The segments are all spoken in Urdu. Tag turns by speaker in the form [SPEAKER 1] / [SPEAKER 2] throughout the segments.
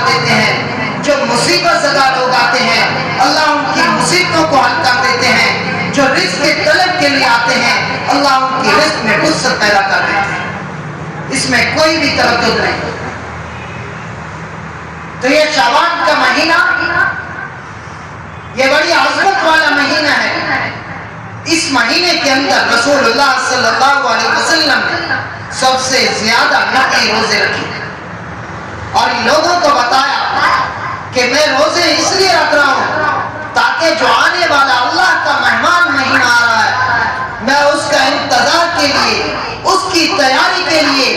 [SPEAKER 1] دیتے ہیں، جو مصیبت زدہ لوگ آتے ہیں اللہ ان کی مصیبتوں کو حل کر دیتے ہیں، جو رزق کے طلب کے لیے آتے ہیں اللہ ان کی رزق میں وسعت پیدا کر دیتے ہیں، اس میں کوئی بھی تردد نہیں۔ تو یہ شعبان کا مہینہ یہ بڑی عظمت والا مہینہ ہے۔ اس مہینے کے اندر رسول اللہ صلی اللہ علیہ وسلم نے سب سے زیادہ نفلی روزے رکھے اور لوگوں کو بتایا کہ میں روزے اس لیے رکھ رہا ہوں تاکہ جو آنے والا اللہ کا مہمان مہینہ آ رہا ہے میں اس کا انتظار کے لیے، اس کی تیاری کے لیے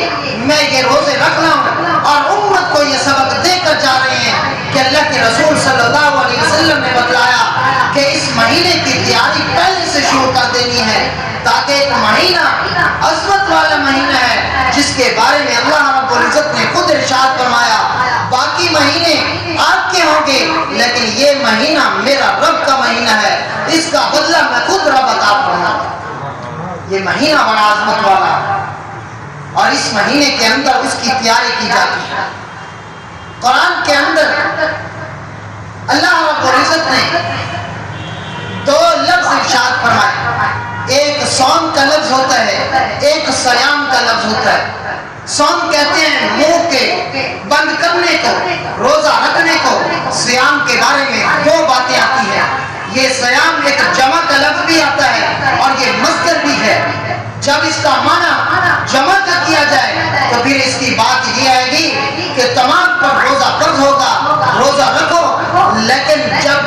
[SPEAKER 1] میں یہ روزے رکھ رہا ہوں، اور امت کو یہ سبق دے کر جا رہے ہیں کہ اللہ کے رسول صلی اللہ علیہ وسلم نے بتلایا کہ اس مہینے کی تیاری پہلے سے شروع کر دینی ہے، تاکہ ایک مہینہ عظمت والا مہینہ ہے جس کے بارے میں اللہ رب العزت نے خود ارشاد فرمایا باقی مہینے آپ کے ہوں گے لیکن یہ مہینہ میرا رب کا مہینہ ہے، اس کا بدلہ میں خود رب عطا فرماؤں گا۔ یہ مہینہ بڑا عظمت والا اور اس مہینے کے اندر اس کی تیاری کی جاتی ہے۔ قرآن کے اندر اللہ رب العزت نے دو لفظ ارشاد فرمائے، ایک صوم کا لفظ ہوتا ہے، ایک صیام کا لفظ ہوتا ہے۔ صوم کہتے ہیں منہ کے بند کرنے کو، روزہ رکھنے کو۔ صیام کے بارے میں دو باتیں آتی ہیں، یہ صیام ایک جمع کا لفظ بھی آتا ہے اور یہ مصدر بھی ہے۔ جب اس کا معنی جمع کا کیا جائے تو پھر اس کی بات یہ آئے گی کہ تمام پر روزہ فرض ہوگا، روزہ رکھو، لیکن جب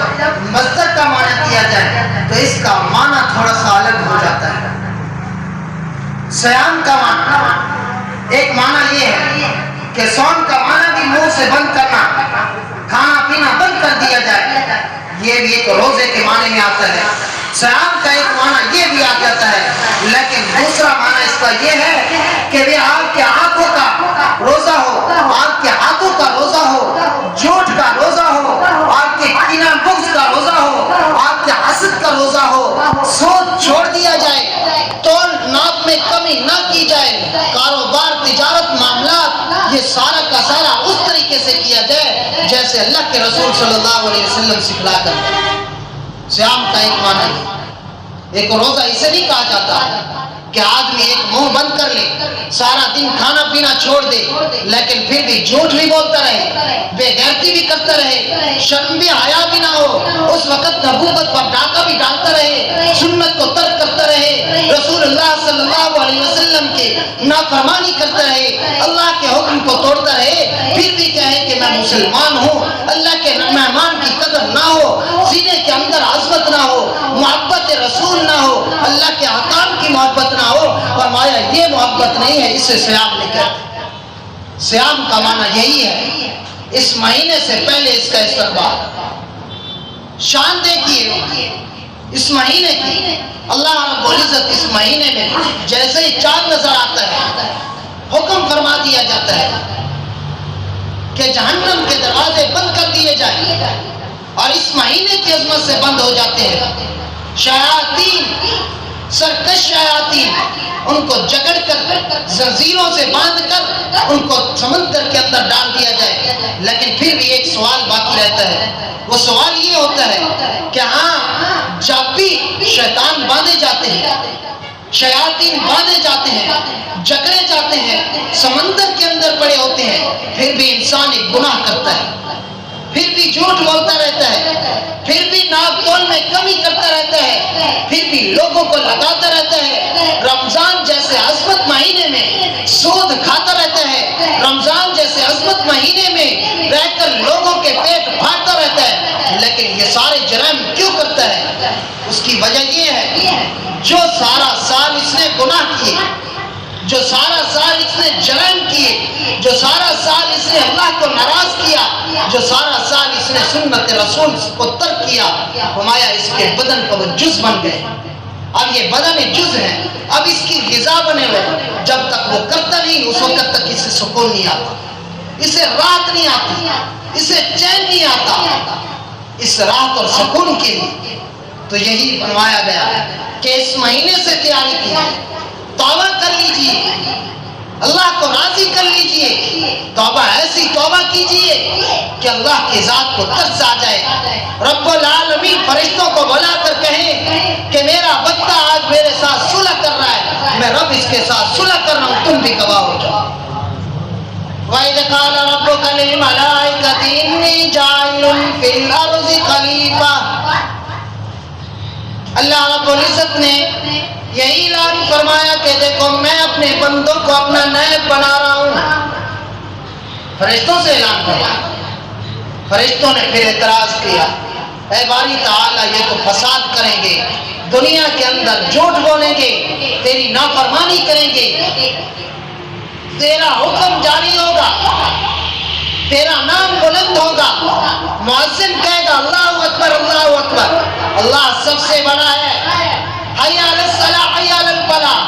[SPEAKER 1] مصدر کا معنی کیا جائے تو اس کا معنی تھوڑا سا الگ ہو جاتا ہے۔ صیام کا معنی ایک معنی یہ ہے کہ صوم کا معنی بھی منہ سے بند کرنا، کھانا پینا بند کر دیا جائے، یہ بھی ایک روزے کے معنی میں آتا ہے۔ صیام کا ایک معنی یہ بھی آ جاتا ہے، لیکن دوسرا معنی اس کا یہ ہے کہ وہ آپ کے آنکھوں کا روزہ ہو، آپ کے ہاتھوں کا روزہ ہو، جھوٹ کا روزہ ہو، آپ کے کینہ بغض کا روزہ ہو، آپ کے حسد کا روزہ ہو، سود چھوڑ دیا جائے، تول ناپ میں کمی نہ کی جائے، کاروبار تجارت معاملات یہ سارا کا سارا اس طریقے سے کیا جائے جیسے اللہ کے رسول صلی اللہ علیہ وسلم سکھلا کر۔ صیام کا ایک معنی ہے۔ ایک روزہ اسے نہیں کہا جاتا کہ آدمی ایک منہ بند کر لے، سارا دن کھانا پینا چھوڑ دے لیکن پھر بھی جھوٹ بھی بولتا رہے، بے غیرتی بھی کرتا رہے، شرم بھی حیا بھی نہ ہو، اس وقت نبوت پر ڈاکہ بھی ڈالتا رہے، سنت کو ترک کرتا رہے، رسول اللہ صلی اللہ علیہ وسلم کے نافرمانی کرتا رہے، اللہ کے حکم کو توڑتا رہے، پھر بھی کہے کہ میں مسلمان ہوں، اللہ کے مہمان کی قدر نہ ہو، سینے کے اندر عظمت نہ ہو، محبت رسول نہ ہو، اللہ کے احکام کی محبت نہ ہو، فرمایا یہ محبت نہیں ہے، اسے صیام نہیں کہتے۔ صیام کا معنی یہی ہے، اس مہینے سے پہلے اس کا استقبال۔ شان دیکھیے اس مہینے کی، اللہ رب العزت اس مہینے میں جیسے ہی چاند نظر آتا ہے حکم فرما دیا جاتا ہے کہ جہنم کے دروازے بند کر دیے جائیں، اور اس مہینے کی عظمت سے بند ہو جاتے ہیں۔ شیاطین، سرکش شیاطین، ان کو جکڑ کر زنجیروں سے باندھ کر ان کو سمندر کے اندر ڈال دیا جائے، لیکن پھر بھی ایک سوال باقی رہتا ہے، وہ سوال یہ ہوتا ہے کہ ہاں جب بھی شیطان باندھے جاتے ہیں، شیاطین باندھے جاتے ہیں، جکڑے جاتے ہیں، سمندر کے اندر پڑے ہوتے ہیں، پھر بھی انسان ایک گناہ کرتا ہے، پھر بھی جھوٹ بولتا رہتا ہے، پھر بھی ناپ تول میں کمی کرتا رہتا ہے، پھر بھی لوگوں کو لگاتا رہتا ہے، رمضان جیسے عظمت مہینے میں سود کھاتا رہتا ہے، رمضان جیسے عظمت مہینے میں رہ کر لوگوں کے پیٹ پھاڑتا رہتا ہے، لیکن یہ سارے جرائم کیوں کرتا ہے؟ اس کی وجہ یہ ہے جو سارا سال اس نے گناہ کیے، جو سارا سال اس نے جرائم کیے، جو سارا سال اس نے اللہ کو ناراض کیا، جو سارا سال اس نے سنت رسول کو ترک کیا، فرمایا اس کے بدن کو وہ جز بن گئے۔ اب یہ بدن جز ہے، اب اس کی غذا بنے ہوئے، جب تک وہ کرتا نہیں اس وقت تک اسے سکون نہیں آتا، اسے راحت نہیں آتی، اسے چین نہیں آتا۔ اس راحت اور سکون کے لیے تو یہی فرمایا گیا کہ اس مہینے سے تیاری کی، توبہ کر لیجئے، اللہ کو راضی کر لیجئے، توبہ ایسی توبہ کیجئے کہ اللہ کی ذات کو ترس آ جائے۔ رب العالمین فرشتوں کو بلا کر کہیں کہ میرا بندہ آج میرے ساتھ صلح کر رہا ہے، میں رب اس کے ساتھ صلح کر رہا ہوں، تم بھی گواہ ہو جاؤ۔ وَإِذْ قَالَ رَبُّكَ لِلْمَلَائِكَةِ إِنِّي جَاعِلٌ فِي الْأَرْضِ خَلِيفَةً۔ اللہ رب العزت نے یہی اعلان فرمایا کہ دیکھو میں اپنے بندوں کو اپنا نائب بنا رہا ہوں۔ فرشتوں سے اعلان کرا، فرشتوں نے پھر اعتراض کیا، اے باری تعالیٰ یہ تو فساد کریں گے، دنیا کے اندر جھوٹ بولیں گے، تیری نافرمانی کریں گے، تیرا حکم جاری ہوگا، تیرا نام بلند ہوگا، مؤذن کہے گا اللہ اکبر اللہ اکبر، اللہ سب سے بڑا ہے، حی علی الصلاۃ حی علی الفلاح،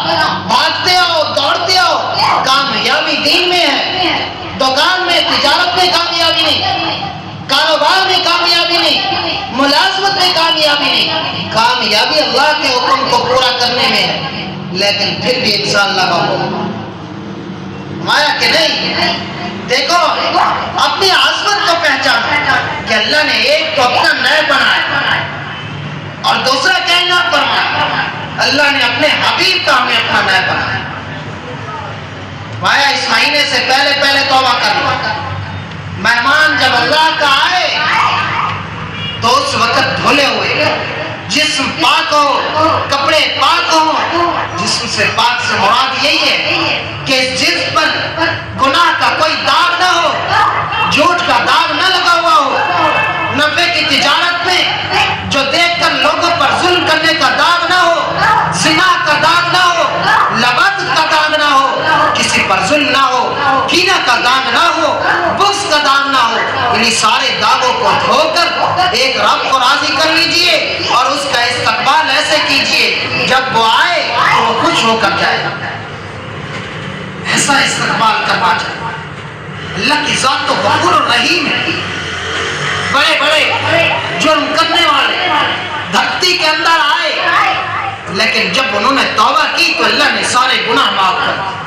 [SPEAKER 1] بھاگتے ہو دوڑتے ہو، کامیابی دین میں ہے، دکان میں تجارت میں کامیابی نہیں، کاروبار میں کامیابی نہیں، ملازمت میں کامیابی نہیں، کامیابی اللہ کے حکم کو پورا کرنے میں ہے، لیکن پھر بھی انسان لگا ہو مایا کہ نہیں۔ دیکھو اپنی عظمت کو پہچانو کہ اللہ نے ایک تو اپنا نائب بنایا اور دوسرا کہنا فرمایا اللہ نے اپنے حبیب کا ہمیں اپنا نائب بنایا۔ مایا اس مہینے سے پہلے توبہ کر لو، مہمان جب اللہ کا آئے تو اس وقت دھلے ہوئے، جسم پاک ہو، کپڑے پاک ہو، جسم سے پاک سے مراد یہی ہے کہ جسم پر گناہ کا کوئی داغ نہ ہو، جھوٹ کا داغ نہ لگا ہوا ہو، نفع کی تجارت میں جو دیکھ کر لوگوں پر ظلم کرنے کا داغ نہ ہو، زنا کا داغ نہ ہو، لواط کا داغ نہ ہو، کسی پر ظلم نہ ہو، کینہ کا داغ نہ ہو، بغض کا داغ نہ ہو، انہی سارے داغوں کو دھو کر ایک رب کو راضی کر لیجئے اور اس کا استقبال ایسے کیجئے جب وہ آئے تو وہ خوش ہو کر جائے، ایسا استقبال کرنا چاہیے۔ اللہ کی ذات تو غفور الرحیم ہے، بڑے بڑے جرم کرنے والے دھرتی کے اندر آئے لیکن جب انہوں نے توبہ کی تو اللہ نے سارے گناہ معاف کر دیے۔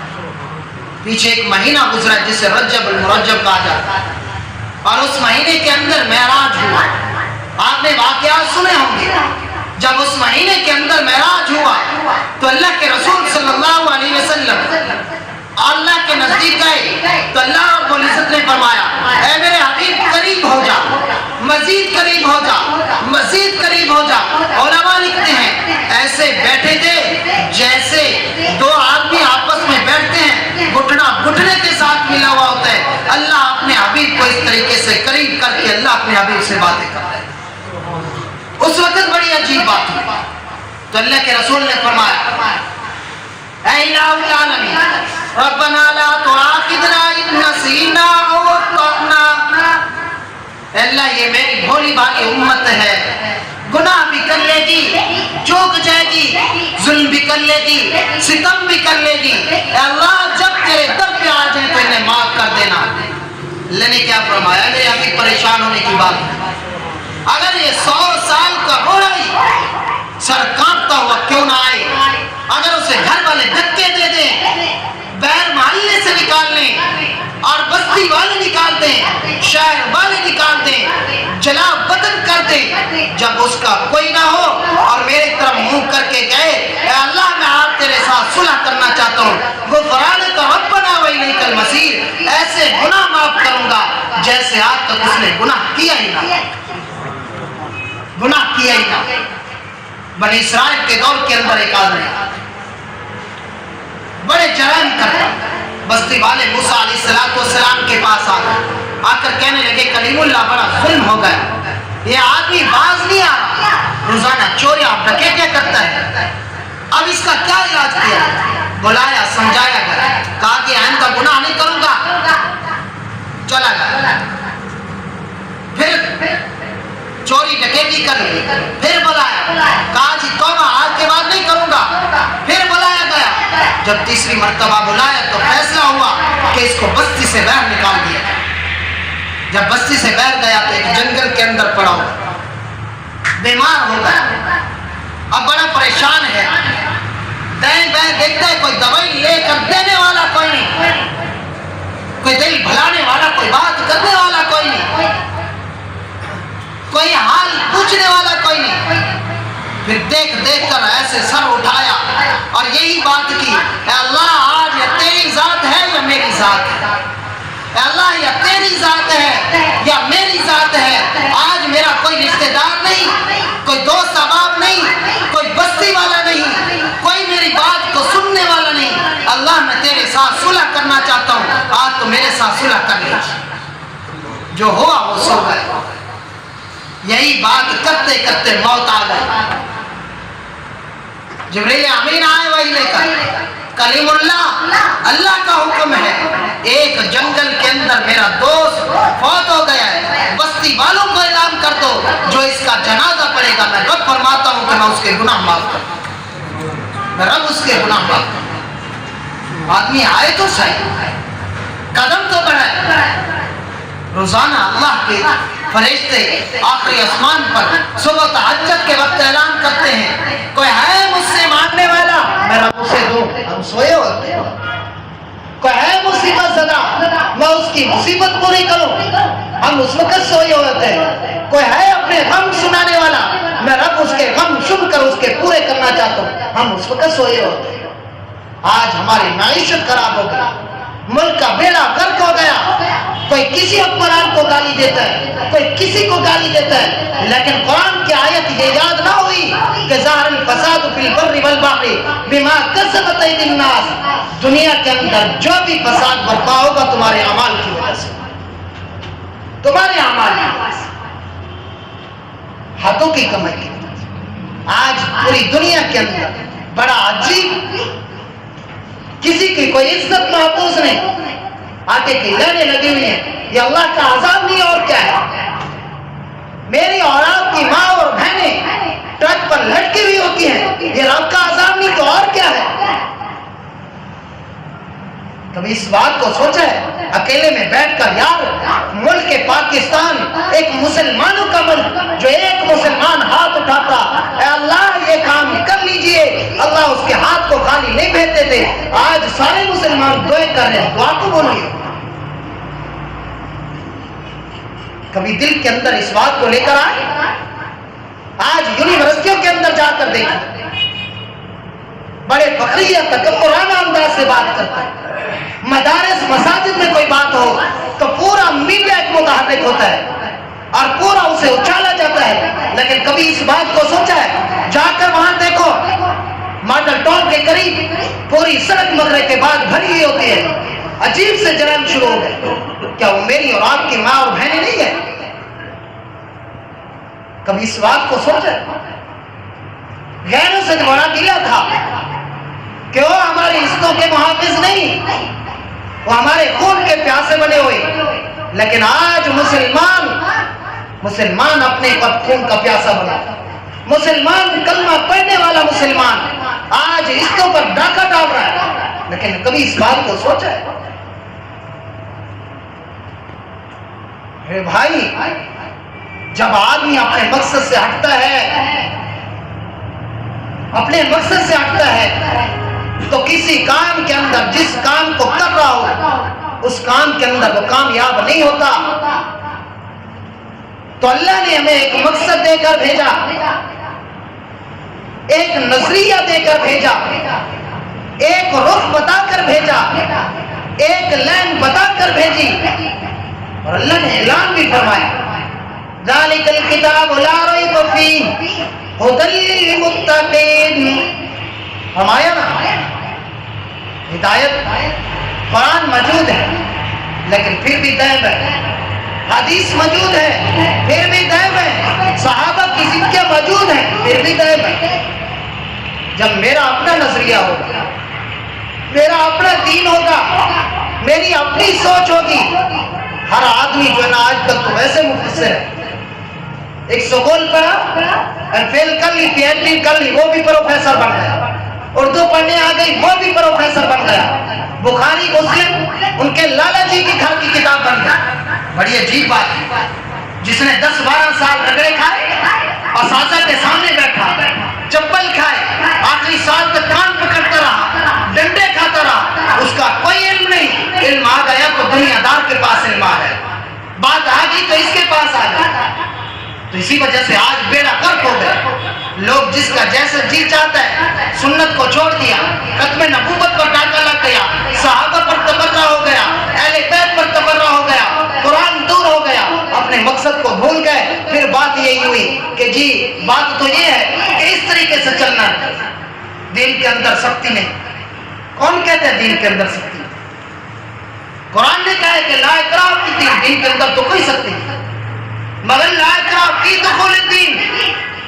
[SPEAKER 1] پیچھے ایک مہینہ گزرا جسے رجب المرجب کہا جاتا ہے اور اس مہینے کے اندر معراج ہوا، آپ نے واقعات سنے ہوں گے۔ جب اس مہینے کے اندر معراج ہوا تو اللہ کے رسول صلی اللہ علیہ وسلم اللہ کے نزدیک گئے تو اللہ رب العزت نے فرمایا اے میرے حبیب قریب ہو جا، مزید قریب ہو جا، مزید قریب ہو جا۔ علماء لکھتے ہیں ایسے بیٹھے تھے جیسے دو آدمی آپس میں بیٹھتے ہیں، گھٹنا گھٹنے کے ساتھ ملا ہوا ہوتا ہے۔ اللہ اپنے حبیب کو اس طریقے سے قریب کر کے اللہ اپنے حبیب سے باتیں کر رہے ہیں۔ اس وقت بڑی عجیب بات ہوئی تو اللہ کے رسول نے فرمایا اے الہ العالمین ربنا لا تؤاخذنا ان نسینا او اخطأنا، اللہ یہ میری بھولی بھالی امت ہے، گناہ بھی کر لے گی، چوک جائے گی، ظلم بھی کر لے گی، ستم بھی کر لے گی، اے اللہ جب تیرے در پہ آ جائیں تو انہیں معاف کر دینا۔ اللہ نے کیا فرمایا؟ میرے ابھی پریشان ہونے کی بات ہے، اگر یہ 100 سال کا روڑا ہی سر کانپتا ہوا کیوں نہ آئے، اگر اسے گھر والے دھکے دے دیں، بیر محلے سے نکال لیں اور بستی والے نکال دیں، شہر والے نکال دیں، جلا وطن کر دیں، جب اس کا کوئی نہ ہو اور میرے طرف منہ کر کے کہے اے اللہ میں آپ تیرے ساتھ صلح کرنا چاہتا ہوں، غفرانک ربنا والیک المصیر، ایسے گناہ معاف کروں گا جیسے آج تک اس نے گناہ کیا ہی نہ، گناہ کیا ہی نہ۔ بنی اسرائیل کے دور کے اندر ایک آدمی بڑے جرائم کرتا، بستی والے موسیٰ علیہ السلام کے پاس آ کر کہنے لگے کلیم اللہ بڑا ظلم ہو گیا، یہ آدمی باز نہیں آ رہا، روزانہ چوریاں ڈکیتیاں کرتا ہے، اب اس کا کیا علاج کیا؟ بلایا سمجھایا گیا، کہا کہ آئندہ گناہ نہیں کروں گا، چلا گیا، پھر چوری ڈکیتی کر لی، پھر بلایا، کہا جی توبہ آج کے بعد نہیں کروں گا، پھر بلایا گیا، جب تیسری مرتبہ بلایا تو فیصلہ ہوا کہ اس کو بستی سے باہر نکال دیا۔ جب بستی سے باہر گیا تو ایک جنگل کے اندر پڑا ہوا، بیمار ہو گیا، اب بڑا پریشان ہے، دائیں بائیں دیکھتا ہے کوئی دوائی لے کر دینے والا کوئی نہیں، کوئی دل بھلانے والا، کوئی بات کرنے والا کوئی نہیں، سے سر اٹھایا اور یہی بات کی، اے اللہ آج یہ تیری ذات ہے یا میری ذات ہے؟ اے اللہ یا تیری ذات ہے یا میری ذات ہے؟ آج میرا کوئی رشتہ دار نہیں، کوئی دوست احباب نہیں، کوئی بستی والا نہیں، کوئی میری بات کو سننے والا نہیں۔ اللہ میں تیرے ساتھ صلح کرنا چاہتا ہوں، آج تو میرے ساتھ صلح کر لیجیے۔ جو ہوا وہ سو گئے۔ یہی بات کرتے کرتے موت آ گئی۔ جبریل امین آئے وہی لے کر، کلیم اللہ، اللہ کا حکم ہے، ایک جنگل کے اندر میرا دوست فوت ہو گیا ہے، بستی والوں کو اعلان کر دو، جو اس کا جنازہ پڑے گا میں رب فرماتا ہوں کہ میں اس کے گناہ معاف کرتا ہوں، میں رب اس کے گناہ معاف کرتا ہوں۔ آدمی آئے تو صحیح، قدم تو بڑھائے۔ روزانہ اللہ کے فرشتے آخری آسمان پر صبح تہجد کے وقت اعلان کرتے ہیں، کوئی ہے مجھ سے مانگنے والا میں رب اسے دوں۔ ہم سوئے ہوتے ہیں، کوئی ہے مصیبت زدہ میں اس کی مصیبت پوری کروں، ہم اس وقت سوئے ہوتے ہیں۔ کوئی ہے اپنے غم سنانے والا میں رب اس کے غم سن کر اس کے پورے کرنا چاہتا ہوں، ہم اس وقت سوئے ہوتے ہیں۔ آج ہماری معیشت خراب ہو گئی، ملک کا بیڑا غرق ہو گیا، کوئی کسی حکمران کو گالی دیتا ہے، کوئی کسی کو گالی دیتا ہے، لیکن قرآن کی آیت یہ یاد نہ ہوئی کہ ظاہر الفساد فی البر والبحر بما کسبت ایدی الناس، دنیا کے اندر جو بھی فساد برپا ہوگا تمہارے اعمال کی وجہ سے، تمہارے اعمال کی وجہ سے، ہاتھوں کی کمائی کی وجہ سے۔ آج پوری دنیا کے اندر بڑا عجیب، کسی کی کوئی عزت محفوظ نہیں، آگے کی لڑیں لگی ہوئی ہیں، یہ اللہ کا عذاب نہیں اور کیا ہے؟ میری اور آپ کی ماں اور بہنیں ٹرک پر لٹکی ہوئی ہوتی ہیں، یہ رب کا عذاب نہیں تو اور کیا ہے؟ کبھی اس بات کو سوچا ہے اکیلے میں بیٹھ کر، یار ملک پاکستان ایک مسلمانوں کا ملک، جو ایک مسلمان ہاتھ اٹھاتا اے اللہ یہ کام کر لیجئے، اللہ اس کے ہاتھ کو خالی نہیں بھیجتے تھے۔ آج سارے مسلمان دعائیں کر رہے ہیں، دعا کو بولیے۔ کبھی دل کے اندر اس بات کو لے کر آئے؟ آج یونیورسٹیوں کے اندر جا کر دیکھیں، بڑے فخریہ تکبرانہ انداز سے بات کرتا ہے۔ مدارس مساجد میں کوئی بات ہو تو پورا میڈیا ایک متحرک ہوتا ہے اور پورا اسے اچھالا جاتا ہے، لیکن کبھی اس بات کو سوچا ہے؟ جا کر وہاں دیکھو، ماڈل ٹاؤن کے قریب پوری سڑک مغرب کے بعد بھری ہوئی ہوتی ہے، عجیب سے جرائم شروع ہو گئے۔ کیا وہ میری اور آپ کی ماں اور بہنیں نہیں ہیں؟ کبھی اس بات کو سوچا؟ غیروں سے بڑا گلہ تھا کہ وہ ہماری عزتوں کے محافظ نہیں، وہ ہمارے خون کے پیاسے بنے ہوئے، لیکن آج مسلمان اپنے خون کا پیاسا بنا، مسلمان کلمہ پڑھنے والا مسلمان آج عزتوں پر ڈاکہ ڈال رہا ہے، لیکن کبھی اس بات کو سوچا ہے؟ اے بھائی، جب آدمی اپنے مقصد سے ہٹتا ہے، اپنے مقصد سے ہٹتا ہے تو کسی کام کے اندر، جس کام کو کر رہا ہو اس کام کے اندر وہ کامیاب نہیں ہوتا۔ تو اللہ نے ہمیں ایک مقصد دے کر بھیجا، ایک نظریہ دے کر بھیجا، ایک رخ بتا کر بھیجا، ایک لائن بتا کر بھیجی، اور اللہ نے اعلان بھی فرمایا، ذالک الکتاب لا ریب فیہ ھدی للمتقین۔ فرمایا نا، ہدایت قرآن موجود ہے لیکن پھر بھی غائب ہے، حدیث موجود ہے پھر بھی غائب ہے، صحابہ کی زندگیاں موجود ہیں پھر بھی غائب ہے۔ جب میرا اپنا نظریہ ہوگا، میرا اپنا دین ہوگا، میری اپنی سوچ ہوگی، ہر آدمی جو ہے نا، آج تک تو ویسے مفسر ہے، ایک سکول پڑھا، فیل کر لی، پی ایچ ڈی کر لی، وہ بھی پروفیسر بن گیا، اردو پڑھنے آ گئی وہ بھی پروفیسر بن گیا، بخاری مسلم ان کے لالا جی کی گھر کی کتاب بن گئی۔ بڑی عجیب بات ہے، جس نے 10-12 سال رگڑے کھائے، اساتذہ کے سامنے بیٹھا، چپل کھائے، آخری سال تک کان پکڑتا رہا، ڈنڈے کھاتا رہا، اس کا کوئی علم نہیں، علم آ گیا تو دنیا دار کے پاس علم آ گیا، بات آ گئی تو اس کے پاس آ گئی۔ تو اسی وجہ سے آج بیڑا غرق ہو گیا. لوگ جس کا جیسا جی چاہتا ہے سنت کو چھوڑ دیا, ختم نبوت پر ٹاکا لگ گیا, صحابہ پر تبرہ ہو گیا, اہل بیت پر تبرہ ہو گیا, قرآن دور ہو گیا, اپنے مقصد کو بھول گئے. پھر بات یہی ہوئی کہ جی بات تو یہ ہے کہ اس طریقے سے چلنا ہے. دین کے اندر سختی نہیں. کون کہتا ہے دین کے اندر سختی؟ قرآن نے کہا ہے کہ لا اکراہ فی الدین, دین کے اندر تو کوئی سختی نہیں, مگر لا اکراہ فی دخول الدین.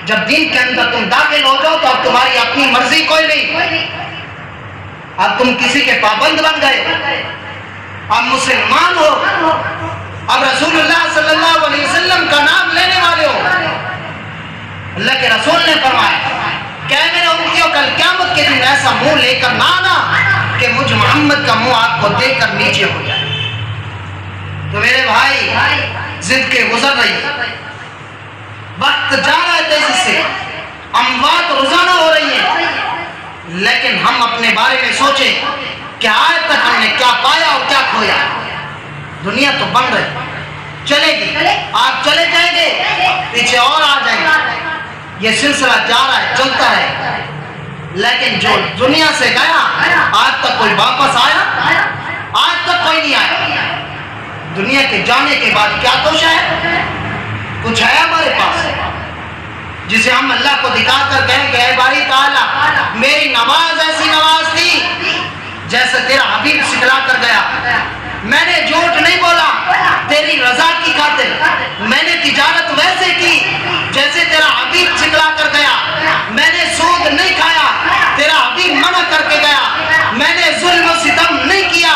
[SPEAKER 1] جب دین کے اندر تم داخل ہو جاؤ تو اب تمہاری اپنی مرضی کوئی نہیں, اب تم کسی کے پابند بن گئے, اب مسلمان ہو, اب رسول اللہ صلی اللہ علیہ وسلم کا نام لینے والے ہو. اللہ کے رسول نے فرمایا کہ میرے امتیوں کل قیامت کے دن ایسا منہ لے کر نہ آنا کہ مجھ محمد کا منہ آپ کو دیکھ کر نیچے ہو جائے. تو میرے بھائی ضد کے گزر رہی ہے, وقت جا رہا ہے تیزی سے, اموات روزانہ ہو رہی ہیں, لیکن ہم اپنے بارے میں سوچیں کہ آج تک ہم نے کیا پایا اور کیا کھویا. دنیا تو بن رہی, چلے گی, آپ چلے جائیں گے, پیچھے اور آ جائیں گے, یہ سلسلہ جا رہا ہے, چلتا ہے. لیکن جو دنیا سے گیا آج تک کوئی واپس آیا؟ آج تک کوئی نہیں آیا. دنیا کے جانے کے بعد کیا توشہ ہے؟ کچھ ہے ہمارے پاس جسے ہم اللہ کو دکھا کر کہیں کہ اے باری تعالیٰ میری نماز ایسی نماز تھی جیسے تیرا حبیب سکھلا کر گیا, میں نے جھوٹ نہیں بولا تیری رضا کی خاطر, میں نے تجارت ویسے کی جیسے تیرا حبیب سکھلا کر گیا, میں نے سود نہیں کھایا تیرا حبیب منع کر کے گیا, میں نے ظلم و ستم نہیں کیا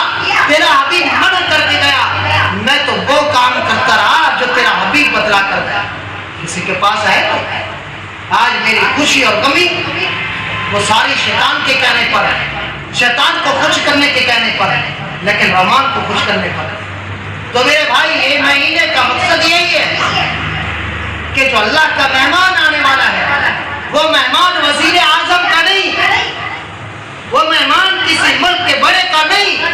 [SPEAKER 1] تیرا حبیب منع کر کے گیا, میں تو وہ کام کرتا رہا جو تیرا حبیب بتلا کر گیا. کسی کے پاس ہے تو آج میری خوشی اور غمی وہ ساری شیطان کے کہنے پر ہے, شیطان کو خوش کرنے کے کہنے پر ہے, لیکن رحمان کو خوش کرنے پر ہے. تو میرے بھائی یہ مہینے کا مقصد یہی ہے کہ جو اللہ کا مہمان آنے والا ہے وہ مہمان وزیر اعظم کا نہیں, وہ مہمان کسی ملک کے بڑے کا نہیں,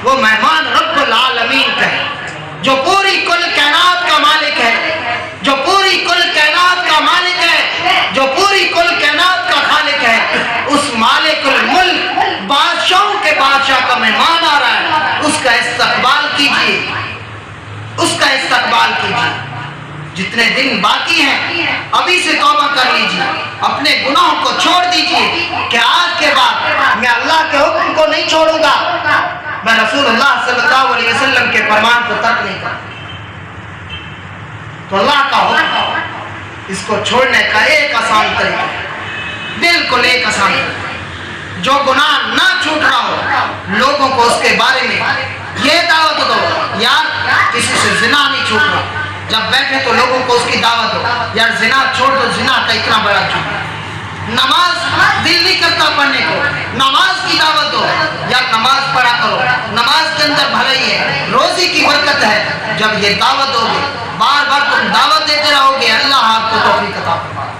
[SPEAKER 1] وہ مہمان رب العالمین کا ہے, جو پوری کل کائنات کا مالک ہے, جو پوری کل کائنات کا مالک ہے, جو پوری کل کائنات کا خالق ہے. اس مالک الملک بادشاہوں کے بادشاہ کا مہمان آ رہا ہے, اس کا استقبال کیجیے, اس کا استقبال کیجیے. جتنے دن باقی ہیں ابھی سے توبہ کر لیجیے, اپنے گناہوں کو چھوڑ دیجیے کہ آج کے بعد میں اللہ کے حکم کو نہیں چھوڑوں گا, میں رسول اللہ صلی اللہ علیہ وسلم کے فرمان کو ترک نہیں کروں. تو اللہ کا حکم اس کو چھوڑنے کا ایک آسان طریقہ, بالکل ایک آسان طریقہ, جو گناہ نہ چھوٹ رہا ہو لوگوں کو اس کے بارے میں یہ دعوت دو, یار کسی سے زنا نہیں چھوٹ رہا, جب بیٹھے تو لوگوں کو اس کی دعوت دو, یار زنا چھوڑ دو, زنا کا اتنا بڑا جرم. نماز دل نہیں کرتا پڑھنے کو, نماز کی دعوت دو, یار نماز پڑھا کرو, نماز کے اندر بھلائی ہے, روزی کی برکت ہے. جب یہ دعوت دو گے, بار بار تم دعوت دیتے رہو گے, اللہ آپ کو توفیق عطا فرمائے.